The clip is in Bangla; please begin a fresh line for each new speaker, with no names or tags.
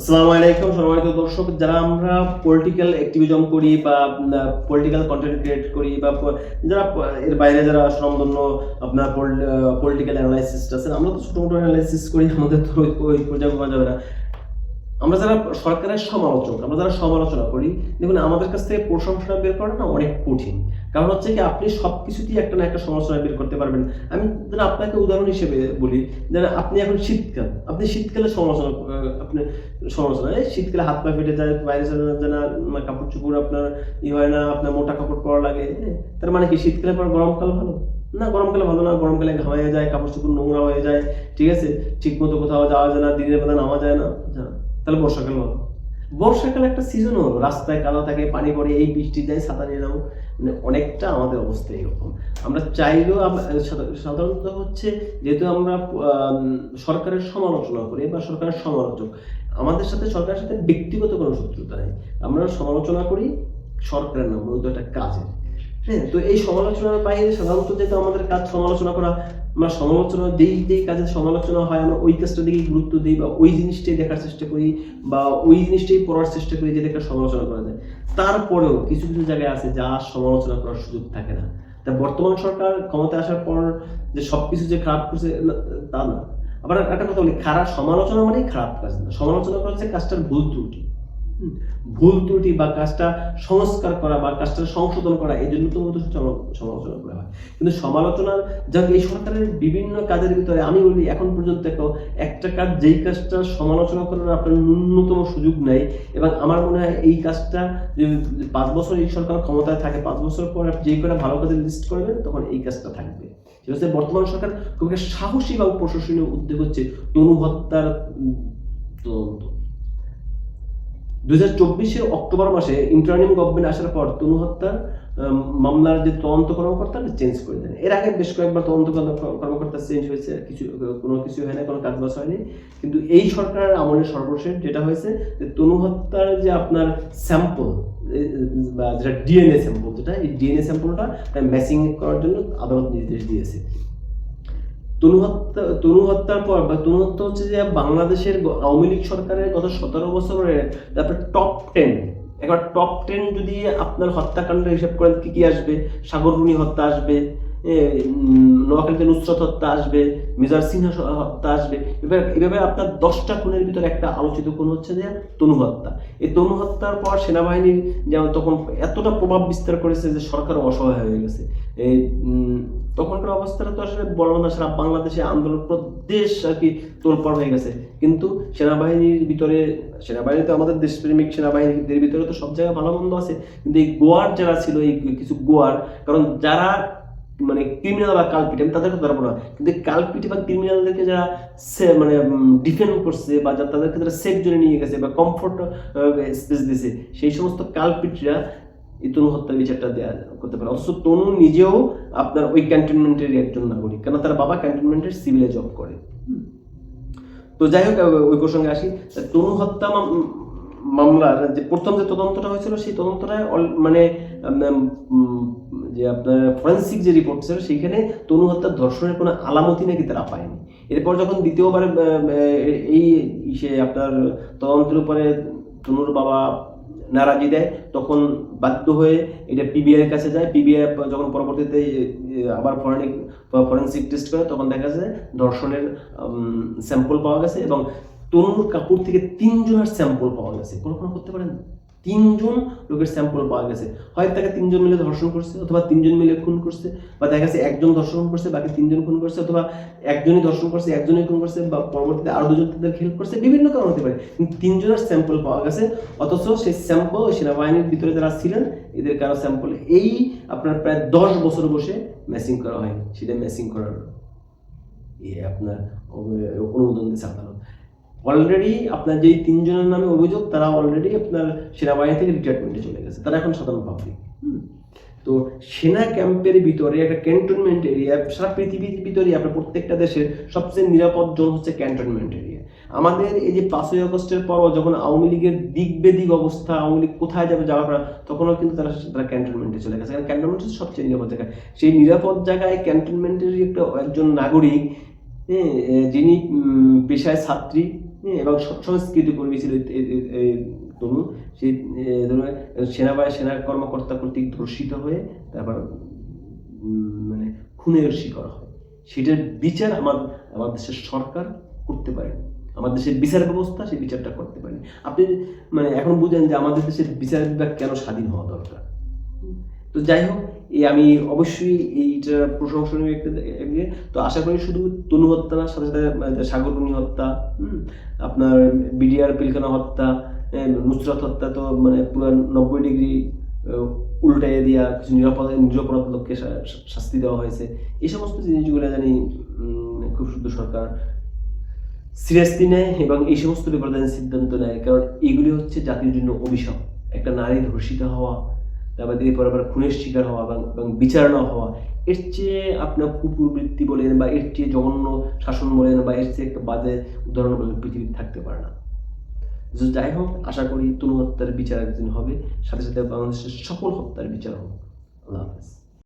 আসসালামু আলাইকুম সম্মানিত দর্শক, যারা আমরা পলিটিক্যাল অ্যাক্টিভিজম করি বা পলিটিক্যাল কন্টেন্ট ক্রিয়েট করি বা যারা এর বাইরে যারা স্বনামধন্য আপনার পলিটিক্যাল অ্যানালাইসিস আছেন, আমরা তো ছোট মোটো অ্যানালাইসিস করি, আমাদের তো ওই পর্যায়ে পাওয়া যাবে না। আমরা যারা সরকারের সমালোচক, আমরা যারা সমালোচনা করি, দেখুন আমাদের কাছ থেকে প্রশংসা বের করা না অনেক কঠিন। কারণ হচ্ছে কি, আপনি সবকিছুতেই একটা না একটা সমালোচনা বের করতে পারবেন। আমি যেন আপনাকে উদাহরণ হিসেবে বলি, যেন আপনি এখন শীতকাল, আপনি শীতকালে সমালোচনা আপনি সমালোচনা এই শীতকালে হাত পা ফেটে যায়, বাইরে যায় না, কাপড় চোপড় আপনার হয় না, আপনার মোটা কাপড় পরা লাগে, তার মানে কি শীতকালে পর গরমকাল ভালো? না, গরমকালে ভালো না, গরমকালে ঘামাইয়া যায়, কাপড় চোপড় নোংরা হয়ে যায়, ঠিক আছে, ঠিক মতো কোথাও যাওয়া যায় না, দিনের বেলা নামা যায় না। তাহলে বর্ষাকাল ভালো। বর্ষাকালে একটা সিজন হলো, রাস্তায় কাদা থাকে, পানি পড়ে, এই বৃষ্টি যায়, ছাতা নিয়ে নাও, মানে অনেকটা আমাদের অবস্থা এরকম। আমরা চাইলেও সাধারণত হচ্ছে, যেহেতু আমরা সরকারের সমালোচনা করি বা সরকারের সমালোচক, আমাদের সাথে সরকারের সাথে ব্যক্তিগত কোনো শত্রুতা নেই। আমরা সমালোচনা করি সরকারের নাম মূলত একটা কাজের। হ্যাঁ, তো এই সমালোচনার বাইরে সাধারণত যেহেতু আমাদের কাজ সমালোচনা করা, আমরা সমালোচনা যেই কাজের সমালোচনা হয়, আমরা ওই কাজটার দিকে গুরুত্ব দিই বা ওই জিনিসটাই দেখার চেষ্টা করি বা ওই জিনিসটাই পড়ার চেষ্টা করি যেটা একটা সমালোচনা করা যায়। তারপরেও কিছু কিছু জায়গায় আছে যা সমালোচনা করার সুযোগ থাকে না। তা বর্তমান সরকার ক্ষমতায় আসার পর যে সবকিছু যে খারাপ করছে তা না। আবার একটা কথা বলি, খারাপ সমালোচনা মানেই খারাপ কাজ না। সমালোচনা করা হচ্ছে কাজটার ভুল ত্রুটি, ভুল ত্রুটি বা কাজটা সংস্কার করা বা কাজটা সংশোধন করা, এই জন্য তো মূলত সমালোচনা করা হয়। কিন্তু সমালোচনার যাক, এই সরকারের বিভিন্ন কাজের ভিতরে আমি বলি এখন পর্যন্ত একটা কাজ, যেই কাজটা সমালোচনা করার আপনার ন্যূনতম সুযোগ নেই। এবং আমার মনে হয় এই কাজটা যে 5 বছর এই সরকার ক্ষমতায় থাকে, 5 বছর পর যেই কটা ভালো কাজের লিস্ট করবেন তখন এই কাজটা থাকবে। সেটা হচ্ছে বর্তমান সরকার খুব একটা সাহসী বা প্রশাসনীয় উদ্যোগ হচ্ছে তনু হত্যার তদন্ত। 2024 অক্টোবর মাসে ইন্টারিম গভর্নমেন্ট আসার পর তনু হত্যার মামলার যে তদন্ত কর্মকর্তা চেঞ্জ করে দেন। এর আগে বেশ কয়েকবার তদন্ত কর্মকর্তা চেঞ্জ হয়েছে, কোনো কিছু হয় না, কোনো কাজবাজ হয়নি। কিন্তু এই সরকারের আমলে সর্বশেষ যেটা হয়েছে, যে তনু হত্যার যে আপনার স্যাম্পল বা যেটা ডিএনএ স্যাম্পল, যেটা এই ডিএনএ স্যাম্পলটা ম্যাচিং করার জন্য আদালত নির্দেশ দিয়েছে। তনু হত্যার পর বা তনু হত্যা হচ্ছে যে বাংলাদেশের আওয়ামী লীগ সরকারের গত 17 বছরের তারপরে টপ 10, একবার টপ 10 যদি আপনার হত্যাকাণ্ডের হিসাব করেন কি কি আসবে, সাগররুনি হত্যা আসবে, নোয়াখালীতে নুসরত হত্যা আসবে, মেজর সিনহা হত্যা আসবে। এভাবে আপনার 10টা খুনের ভিতরে একটা আলোচিত খুন হচ্ছে যে তনু হত্যা। এই তনু হত্যার পর সেনাবাহিনীর যেমন তখন এতটা প্রভাব বিস্তার করেছে যে সরকার অসহায় হয়ে গেছে। এই তখনকার অবস্থাটা তো আসলে বড় না, সারা বাংলাদেশে আন্দোলন দেশ আর কি তোলপাড় হয়ে গেছে। কিন্তু সেনাবাহিনীর ভিতরে, সেনাবাহিনী তো আমাদের দেশপ্রেমিক সেনাবাহিনীদের ভিতরে তো সব জায়গায় ভালো মন্দ আছে, কিন্তু এই গোয়ার যারা ছিল, এই কিছু গোয়ার, কারণ যারা মানে ক্রিমিনাল বা কালপিট, আমি তাদেরকে ধরবো না, কিন্তু কালপিট বা ক্রিমিনালদেরকে যারা মানে ডিফেন্ড করছে বা তাদেরকে যারা সেফ জোনে নিয়ে গেছে বা কমফোর্ট স্পেস দিয়েছে, সেই সমস্ত কালপিটরা এই তনু হত্যার বিচারটা দেওয়া করতে পারে। অথচ তনু নিজেও আপনার ওই ক্যান্টনমেন্টের একজন নাগরিক, কারণ তার বাবা ক্যান্টনমেন্টের সিভিলে জব করে। তো যাই হোক, ওই প্রসঙ্গে আসি। তনু হত্যা মামলার যে প্রথম যে তদন্তটা হয়েছিল, সেই তদন্তটা মানে যে আপনার ফরেন্সিক যে রিপোর্ট ছিল, সেইখানে তনু হত্যার ধর্ষণের কোনো আলামতি নাকি তারা পায়নি। এরপর যখন দ্বিতীয়বার এই সে আপনার তদন্তের উপরে তনুর বাবা নারাজি দেয়, তখন বাধ্য হয়ে এটা পিবিআই এর কাছে যায়। পিবিআই যখন পরবর্তীতে আবার ফরেনসিক টেস্ট করে, তখন দেখা যায় ধর্ষণের স্যাম্পল পাওয়া গেছে এবং তনুর কাপড় থেকে 3 জনের স্যাম্পল পাওয়া গেছে। কল্পনা করতে পারেন, 3 জন লোকের স্যাম্পল পাওয়া গেছে। হয় তাকে 3 জন মিলে ধর্ষণ করছে, অথবা 3 জন মিলে খুন করছে, বা দেখা গেছে একজন ধর্ষণ করছে, বাকি 3 জন খুন করছে, অথবা একজনই ধর্ষণ করছে, একজনই খুন করছে, বা পরবর্তীতে আরো 2 জন তাদের হেল্প করছে, বিভিন্ন কারণ হতে পারে। কিন্তু 3 জনের স্যাম্পল পাওয়া গেছে। অথচ সেই স্যাম্পল সেনাবাহিনীর ভিতরে যারা ছিলেন, এদের কারো স্যাম্পল এই আপনার প্রায় 10 বছর বসে ম্যাচিং করা হয়নি। সেটা ম্যাচিং করার আপনার অনুমোদন দিয়েছে আদালত। অলরেডি আপনার যেই 3 জনের নামে অভিযোগ, তারা অলরেডি আপনার সেনাবাহিনী থেকে রিটায়ারমেন্টে চলে গেছে, তারা এখন সাধারণ পাবলিক। তো সেনা ক্যাম্পের ভিতরে একটা ক্যান্টনমেন্ট এরিয়া, সারা পৃথিবীর ভিতরে আপনার প্রত্যেকটা দেশের সবচেয়ে নিরাপদ জোন হচ্ছে ক্যান্টনমেন্ট এরিয়া। আমাদের এই যে 5ই আগস্টের পরও যখন আওয়ামী লীগের দিক বেদিক অবস্থা, আওয়ামী লীগ কোথায় যাবে যাওয়ার পর, তখনও কিন্তু তারা ক্যান্টনমেন্টে চলে গেছে, কারণ ক্যান্টনমেন্ট হচ্ছে সবচেয়ে নিরাপদ জায়গা। সেই নিরাপদ জায়গায় ক্যান্টনমেন্টের একজন নাগরিক, যিনি পেশায় ছাত্রী, এবং সংস্কৃতি কর্মী ছিল এই তনু। সেই ধরনের সেনা কর্মকর্তা কর্তৃক ধর্ষিত হয়ে তারপর মানে খুনের শিকার হয়। সেটার বিচার আমার দেশের সরকার করতে পারেনি। আমার দেশের বিচার ব্যবস্থা সেই বিচারটা করতে পারেনি। আপনি মানে এখন বুঝেন যে আমাদের দেশের বিচার বিভাগ কেন স্বাধীন হওয়া দরকার। তো যাই হোক, আমি অবশ্যই এইটা প্রশংসনীয় একটা তো আশা করি শুধু তনু হত্যা না, সাথে সাথে সাগররুনি হত্যা, আপনার বিডিআর পিলখানা হত্যা, নুসরাত হত্যা তো মানে পুরো 90 ডিগ্রি উল্টাইয়ে দিয়া কিছু নিরপরাধ লোককে শাস্তি দেওয়া হয়েছে। এই সমস্ত জিনিসগুলো জানি খুব সুন্দর সরকার সিরিয়াসলি নেয় এবং এই সমস্ত ব্যাপারে যেন সিদ্ধান্ত নেয়, কারণ এগুলি হচ্ছে জাতির জন্য অভিশাপ। একটা নারী ধর্ষিত হওয়া, তারপর এরপর আবার খুনের শিকার হওয়া এবং বিচার না হওয়া, এর চেয়ে আপনার কুপ্রবৃত্তি বলেন বা এর চেয়ে জঘন্য শাসন বলেন বা এর চেয়ে একটা বাজে উদাহরণ বলেন পৃথিবীতে থাকতে পারে না। যাই হোক, আশা করি তনু হত্যার বিচার একদিন হবে, সাথে সাথে বাংলাদেশের সকল হত্যার বিচার হোক। আল্লাহ হাফেজ।